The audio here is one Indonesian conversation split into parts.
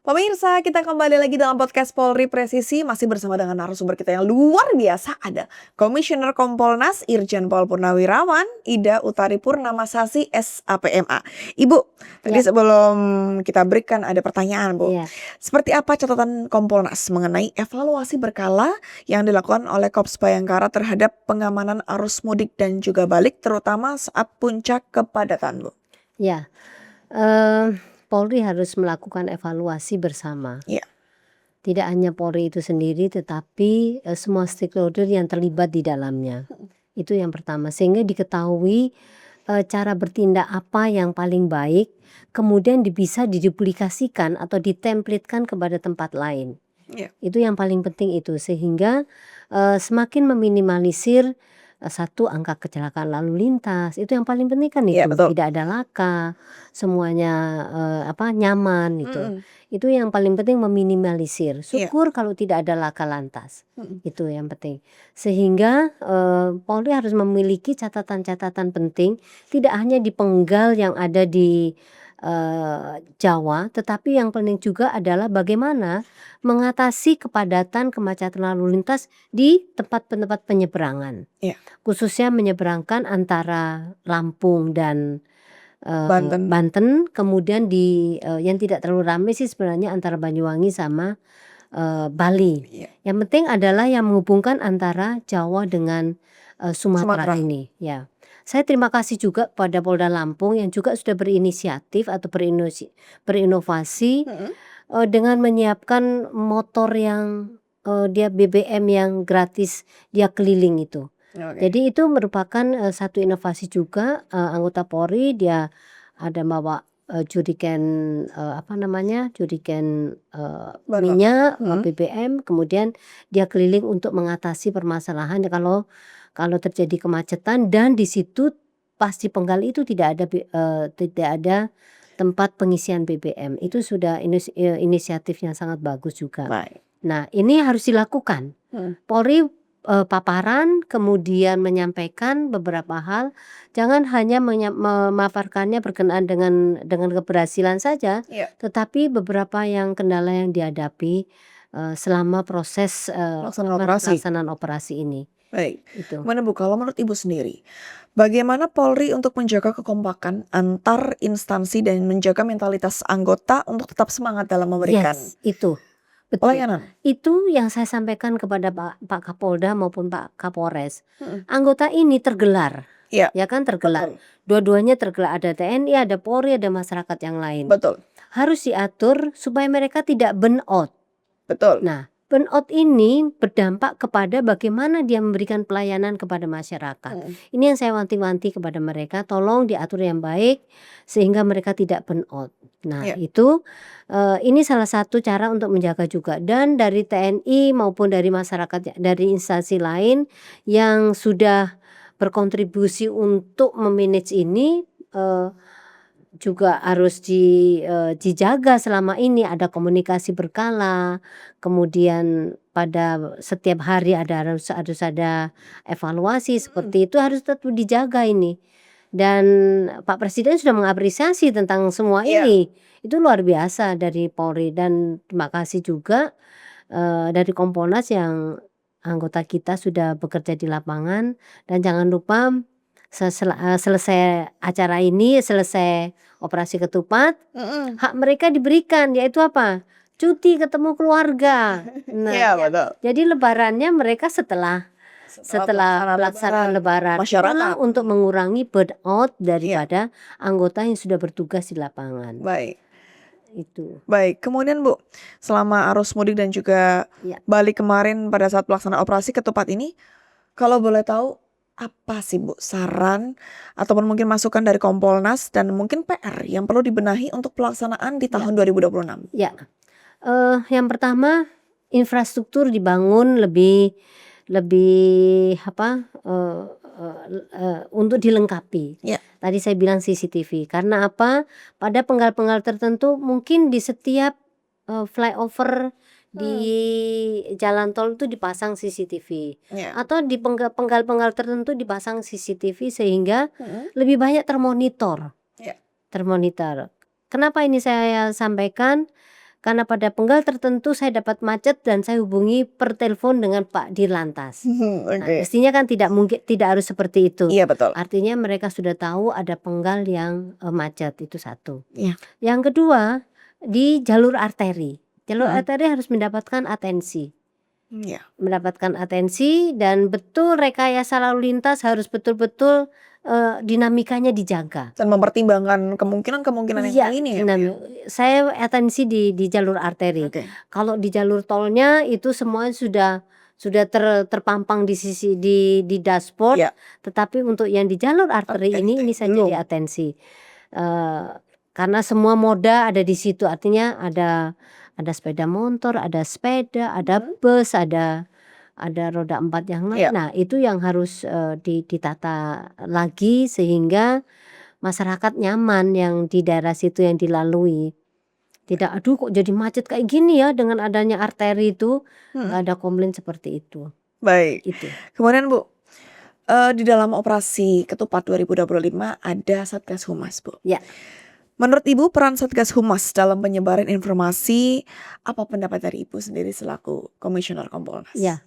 Pemirsa, kita kembali lagi dalam podcast Polri Presisi, masih bersama dengan narasumber kita yang luar biasa. Ada Komisioner Kompolnas Irjen Pol Purnawirawan, Ida Utari Purnamasari SAPMA. Ibu, tadi Ya, sebelum kita berikan ada pertanyaan, Bu. iya. Seperti apa catatan Kompolnas mengenai evaluasi berkala yang dilakukan oleh Korps Bayangkara terhadap pengamanan arus mudik dan juga balik, terutama saat puncak kepadatan, Bu? Ya, Polri harus melakukan evaluasi bersama. Iya. Tidak hanya Polri itu sendiri, tetapi semua stakeholder yang terlibat di dalamnya. Itu yang pertama, sehingga diketahui cara bertindak apa yang paling baik, kemudian bisa diduplikasikan atau ditemplatekan kepada tempat lain. Iya. Itu yang paling penting itu, sehingga semakin meminimalisir satu angka kecelakaan lalu lintas, itu yang paling penting kan Iya, itu, betul. tidak ada laka, semuanya nyaman gitu. Mm-mm. Itu yang paling penting meminimalisir. Iya. Syukur kalau tidak ada laka lantas. Mm-mm. Itu yang penting. Sehingga Polri harus memiliki catatan-catatan penting, tidak hanya di penggal yang ada di Jawa, tetapi yang penting juga adalah bagaimana mengatasi kepadatan kemacetan lalu lintas di tempat-tempat penyeberangan. Iya. Khususnya menyeberangkan antara Lampung dan Banten. Banten, kemudian yang tidak terlalu ramai sih sebenarnya antara Banyuwangi sama Bali. Iya. Yang penting adalah yang menghubungkan antara Jawa dengan Sumatera Sumatera. ini, ya. Saya terima kasih juga pada Polda Lampung yang juga sudah berinisiatif atau berinovasi Mm-mm. dengan menyiapkan motor yang dia BBM yang gratis, dia keliling itu. Oke. Jadi itu merupakan satu inovasi juga, anggota Polri dia ada bawa jerigen jerigen Bahan bakar. minyak, Hmm. BBM, kemudian dia keliling untuk mengatasi permasalahan kalau terjadi kemacetan, dan di situ pas di penggal itu tidak ada tempat pengisian BBM. Itu sudah inisiatif yang sangat bagus juga. Baik. Nah, ini harus dilakukan. Polri paparan, kemudian menyampaikan beberapa hal, jangan hanya memaparkannya berkenaan dengan keberhasilan saja, Iya. tetapi beberapa kendala yang dihadapi selama proses pelaksanaan operasi ini. Baik. Itu. Gimana Bu, kalau menurut Ibu sendiri, bagaimana Polri untuk menjaga kekompakan antar instansi dan menjaga mentalitas anggota untuk tetap semangat dalam memberikan Yes, itu. Betul. pelayanan? Itu yang saya sampaikan kepada Pak Kapolda maupun Pak Kapolres. Mm-mm. Anggota ini tergelar, Iya, ya kan, tergelar. betul. Dua-duanya tergelar, ada TNI, ada Polri, ada masyarakat yang lain. Betul. Harus diatur supaya mereka tidak burn out. Betul. Nah, burn out ini berdampak kepada bagaimana dia memberikan pelayanan kepada masyarakat. Ini yang saya wanti-wanti kepada mereka, tolong diatur yang baik sehingga mereka tidak burn out. Nah, Iya. itu ini salah satu cara untuk menjaga juga, dan dari TNI maupun dari masyarakat, dari instansi lain yang sudah berkontribusi untuk memanage ini juga harus dijaga selama ini. Ada komunikasi berkala, kemudian pada setiap hari harus ada evaluasi seperti itu, harus tetap dijaga ini. Dan Pak Presiden sudah mengapresiasi tentang semua Iya. ini. Itu luar biasa dari Polri, dan terima kasih juga dari Kompolnas yang anggota kita sudah bekerja di lapangan. Dan jangan lupa selesai acara ini, selesai operasi ketupat, Mm-mm. hak mereka diberikan, yaitu apa? Cuti ketemu keluarga. Nah, Iya, betul. jadi lebarannya mereka setelah pelaksanaan lebaran. masyarakat. Itulah untuk mengurangi burnout daripada anggota yang sudah bertugas di lapangan. Baik. Itu. Baik, kemudian Bu, selama arus mudik dan juga Ya. balik kemarin pada saat pelaksanaan operasi ketupat ini, kalau boleh tahu apa sih Bu saran ataupun mungkin masukan dari Kompolnas dan mungkin PR yang perlu dibenahi untuk pelaksanaan di tahun 2026? Ya, yang pertama, infrastruktur dibangun lebih untuk dilengkapi. Ya. Tadi saya bilang CCTV, karena apa? Pada penggal-penggal tertentu mungkin di setiap flyover di jalan tol itu dipasang CCTV, Ya. atau di penggal-penggal tertentu dipasang CCTV sehingga lebih banyak termonitor. Ya. Termonitor. Kenapa ini saya sampaikan? karena pada penggal tertentu saya dapat macet dan saya hubungi per telepon dengan Pak Dirlantas. Nah, Oke. mestinya kan tidak harus seperti itu. Iya betul. Artinya mereka sudah tahu ada penggal yang macet, itu satu. Iya. Yang kedua, di jalur arteri. Jalur Mm-mm. arteri harus mendapatkan atensi. Iya. Mendapatkan atensi dan betul rekayasa lalu lintas harus betul-betul dinamikanya dijaga. Dan mempertimbangkan kemungkinan-kemungkinan yang Iya, lainnya ya, Bu, ya? saya atensi di jalur arteri. Oke. Kalau di jalur tolnya itu semuanya sudah terpampang di sisi di dashboard, Iya. tetapi untuk yang di jalur arteri ini saya belum. jadi atensi. Karena semua moda ada di situ, artinya ada sepeda motor, ada sepeda, ada bus, ada roda 4 yang lain. Iya. Nah, itu yang harus ditata lagi sehingga masyarakat nyaman yang di daerah situ yang dilalui. Tidak, aduh kok jadi macet kayak gini ya dengan adanya arteri itu, nggak ada komplain seperti itu. Baik. Itu. Kemudian Bu, di dalam operasi Ketupat 2025 ada Satgas Humas, Bu. Ya. Menurut Ibu peran Satgas Humas dalam penyebaran informasi, apa pendapat dari Ibu sendiri selaku Komisioner Kompolnas? Ya,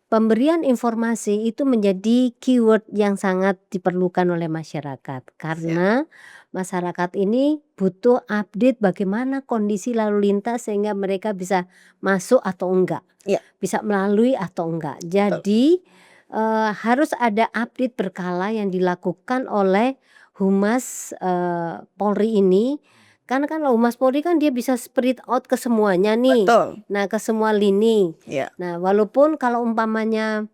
pemberian informasi itu menjadi keyword yang sangat diperlukan oleh masyarakat karena masyarakat ini butuh update bagaimana kondisi lalu lintas sehingga mereka bisa masuk atau enggak, Iya. bisa melalui atau enggak. Jadi harus ada update berkala yang dilakukan oleh Humas Polri ini. Karena kan Humas Polri kan dia bisa spread out ke semuanya nih. Betul. Nah, ke semua lini. Iya. Nah, walaupun kalau umpamanya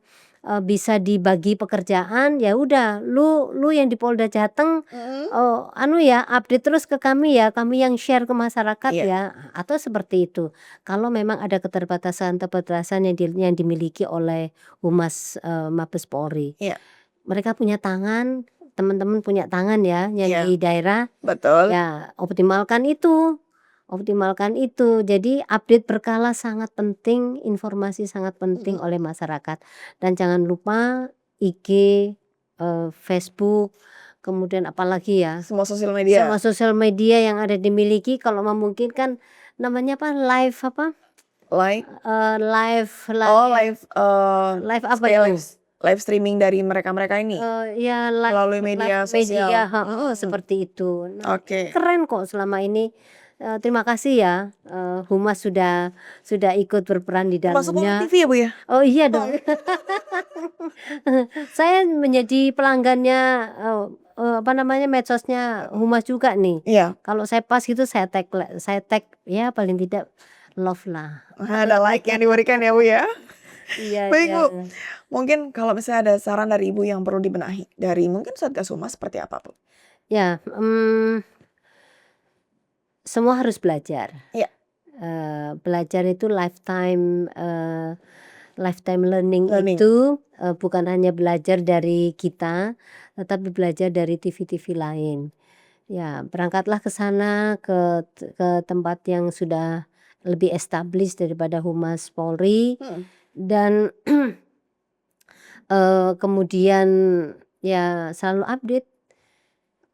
bisa dibagi pekerjaan, ya udah lu yang di Polda Jateng update terus ke kami ya, kami yang share ke masyarakat Iya. ya, atau seperti itu. Kalau memang ada keterbatasan yang dimiliki oleh Humas Mabes Polri. Iya. Mereka punya tangan, teman-teman punya tangan ya yang Iya. di daerah. Betul. Ya, optimalkan itu. Jadi update berkala sangat penting, informasi sangat penting oleh masyarakat. Dan jangan lupa IG, Facebook, kemudian apalagi ya, Semua sosial media. semua sosial media yang ada dimiliki kalau memungkinkan namanya apa, live apa? Like Live live apa kayak itu? live streaming dari mereka-mereka ini Ya live melalui media sosial. seperti itu. Nah, Oke. keren kok selama ini. Terima kasih ya, Humas sudah ikut berperan di Masuk Kompas dalamnya. TV ya, Bu, ya? Oh iya dong. Saya menjadi pelanggannya medsosnya Humas juga nih. Iya. Kalau saya pas gitu saya tag ya paling tidak love lah. Ada like yang diberikan ya, Bu, ya? Iya. Baik, Bu. Mungkin kalau misalnya ada saran dari Ibu yang perlu dibenahi dari mungkin Satgas Humas seperti apa, Bu? Ya, semua harus belajar. Iya. Belajar itu lifetime learning. Itu bukan hanya belajar dari kita, tetapi belajar dari TV-TV lain. Ya, berangkatlah ke sana ke tempat yang sudah lebih established daripada Humas Polri dan kemudian ya selalu update.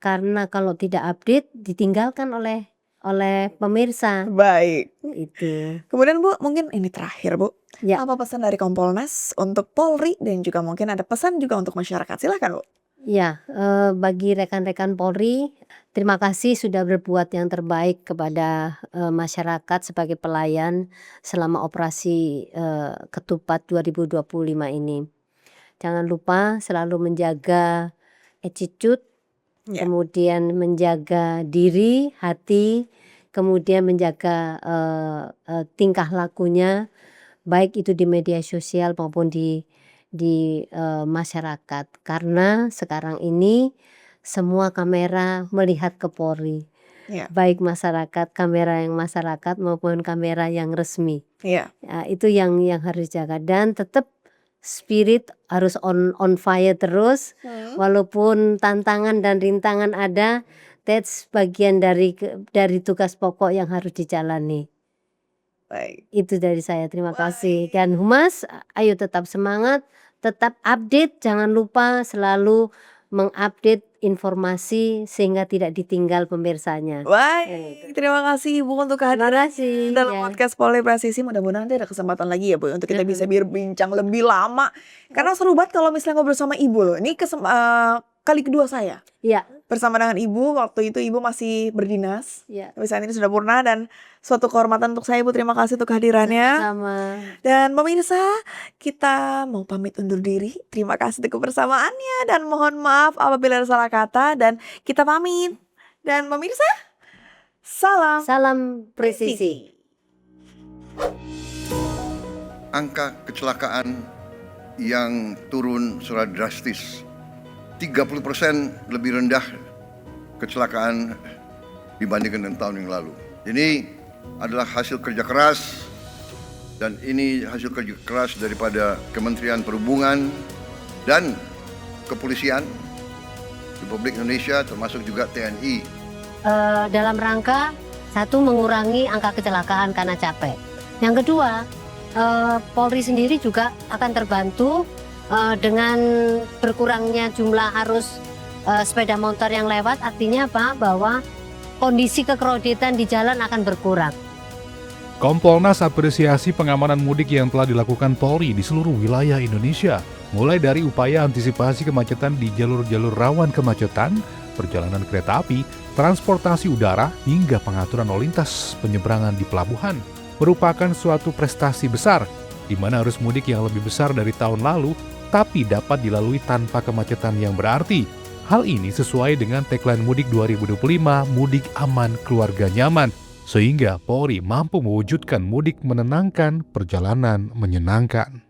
Karena kalau tidak update ditinggalkan oleh pemirsa. Baik. Itu. Kemudian Bu, mungkin ini terakhir Bu. Ya. Apa pesan dari Kompolnas untuk Polri dan juga mungkin ada pesan juga untuk masyarakat? Silakan, Bu. Ya, bagi rekan-rekan Polri, terima kasih sudah berbuat yang terbaik kepada masyarakat sebagai pelayan selama operasi Ketupat 2025 ini. Jangan lupa selalu menjaga attitude, kemudian menjaga diri, hati, kemudian menjaga tingkah lakunya, baik itu di media sosial maupun di masyarakat. Karena sekarang ini semua kamera melihat ke Polri. Baik masyarakat, kamera yang masyarakat maupun kamera yang resmi. Ya, itu yang harus jaga dan tetap spirit harus on fire terus. Walaupun tantangan dan rintangan ada, that's bagian dari tugas pokok yang harus dijalani. Baik. Itu dari saya, terima kasih. Dan Humas, ayo tetap semangat, tetap update, jangan lupa selalu mengupdate informasi sehingga tidak ditinggal pemirsanya. Baik, terima kasih Ibu untuk Terima kehadiran kasih, dalam ya. podcast Polri Presisi. Mudah-mudahan nanti ada kesempatan lagi ya Bu untuk kita bisa Mhm. berbincang lebih lama. Karena seru banget kalau misalnya ngobrol sama Ibu loh. Ini kali kedua saya Iya, bersama dengan Ibu. Waktu itu Ibu masih berdinas. iya. Tapi saat ini sudah purna dan suatu kehormatan untuk saya Ibu. Terima kasih untuk kehadirannya. Sama-sama. Dan pemirsa, kita mau pamit undur diri. Terima kasih untuk kebersamaannya dan mohon maaf apabila ada salah kata dan kita pamit. Dan pemirsa, salam Salam presisi. Angka kecelakaan yang turun secara drastis. 30% lebih rendah kecelakaan dibandingkan dengan tahun yang lalu. Ini adalah hasil kerja keras, dan ini hasil kerja keras daripada Kementerian Perhubungan dan Kepolisian Republik Indonesia, termasuk juga TNI. Dalam rangka satu, mengurangi angka kecelakaan karena capek. Yang kedua, Polri sendiri juga akan terbantu dengan berkurangnya jumlah arus sepeda motor yang lewat. Artinya apa? Bahwa kondisi kekrauditan di jalan akan berkurang. Kompolnas apresiasi pengamanan mudik yang telah dilakukan Polri di seluruh wilayah Indonesia, mulai dari upaya antisipasi kemacetan di jalur-jalur rawan kemacetan, perjalanan kereta api, transportasi udara, hingga pengaturan lalu lintas penyeberangan di pelabuhan. Merupakan suatu prestasi besar, di mana arus mudik yang lebih besar dari tahun lalu, tapi dapat dilalui tanpa kemacetan yang berarti. Hal ini sesuai dengan tagline Mudik 2025, Mudik Aman, Keluarga Nyaman, sehingga Polri mampu mewujudkan mudik menenangkan, perjalanan menyenangkan.